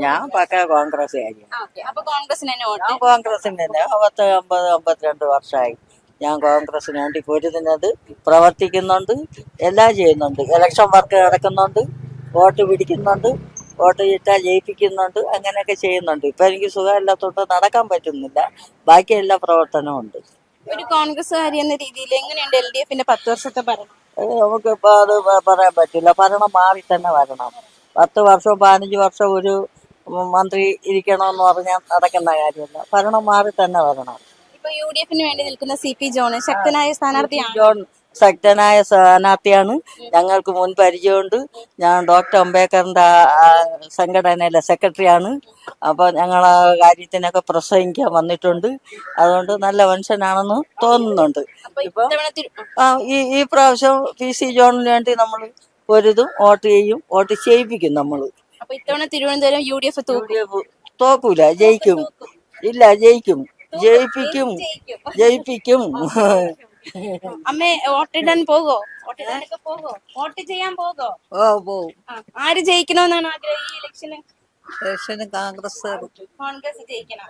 ഞാൻ പക്ക കോൺഗ്രസ്സുകാരിയാണ്. അപ്പൊ കോൺഗ്രസിന് തന്നെ വോട്ട്. ഞാൻ കോൺഗ്രസിന് തന്നെ 52 വർഷമായി ഞാൻ കോൺഗ്രസിന് വേണ്ടി പൊരുതുന്നത്, പ്രവർത്തിക്കുന്നുണ്ട്, എല്ലാം ചെയ്യുന്നുണ്ട്. ഇലക്ഷൻ വർക്ക് നടക്കുന്നുണ്ട്, വോട്ട് പിടിക്കുന്നുണ്ട്, വോട്ട് ചെയ്താൽ ജയിപ്പിക്കുന്നുണ്ട്, അങ്ങനെയൊക്കെ ചെയ്യുന്നുണ്ട്. ഇപ്പൊ എനിക്ക് സുഖമില്ലാത്തോട്ട് നടക്കാൻ പറ്റുന്നില്ല. ബാക്കി എല്ലാ പ്രവർത്തനവും ഉണ്ട്. ഒരു കോൺഗ്രസ്സുകാരി എന്ന രീതിയിൽ എങ്ങനെയുണ്ട് LDF-ന്റെ 10 വർഷത്തെ ഭരണം? നമുക്കിപ്പോൾ അത് പറയാൻ പറ്റില്ല. ഭരണം മാറി തന്നെ വരണം. 10 വർഷവും 15 വർഷവും ഒരു മന്ത്രി ഇരിക്കണമെന്ന് പറഞ്ഞാൽ നടക്കുന്ന കാര്യമല്ല. ഭരണം മാറി തന്നെ വരണം. ഇപ്പൊ UDF-ന് വേണ്ടി നിൽക്കുന്ന CP ജോൺ ശക്തനായ സ്ഥാനാർത്ഥിയാണ്. ജോൺ ശക്തനായ സ്ഥാനാർത്ഥിയാണ്. ഞങ്ങൾക്ക് മുൻ പരിചയമുണ്ട്. ഞാൻ ഡോക്ടർ അംബേദ്കറിന്റെ സംഘടനയിലെ സെക്രട്ടറിയാണ്. അപ്പോൾ ഞങ്ങൾ ആ കാര്യത്തിനൊക്കെ പ്രസംഗിക്കാൻ വന്നിട്ടുണ്ട്. അതുകൊണ്ട് നല്ല മനുഷ്യനാണെന്ന് തോന്നുന്നുണ്ട്. ഇപ്പൊ ഈ പ്രാവശ്യം PC ജോണിന് വേണ്ടി നമ്മൾ പൊരുതും, വോട്ട് ചെയ്യും, വോട്ട് ചെയ്യിപ്പിക്കും നമ്മൾ. അപ്പൊ ഇത്തവണ തിരുവനന്തപുരം UDF തോക്കൂല, ജയിക്കും. ഇല്ല, ജയിക്കും, ജയിപ്പിക്കും, ജയിപ്പിക്കും. അമ്മേ വോട്ടിടാൻ പോകോ? വോട്ടിടാനൊക്കെ പോകോ? വോട്ട് ചെയ്യാൻ പോകോ? പോവും. ആര് ജയിക്കണമെന്നാണ് ആഗ്രഹം ഈ ഇലക്ഷന്? ഇലക്ഷന് കോൺഗ്രസ് കോൺഗ്രസ് ജയിക്കണം.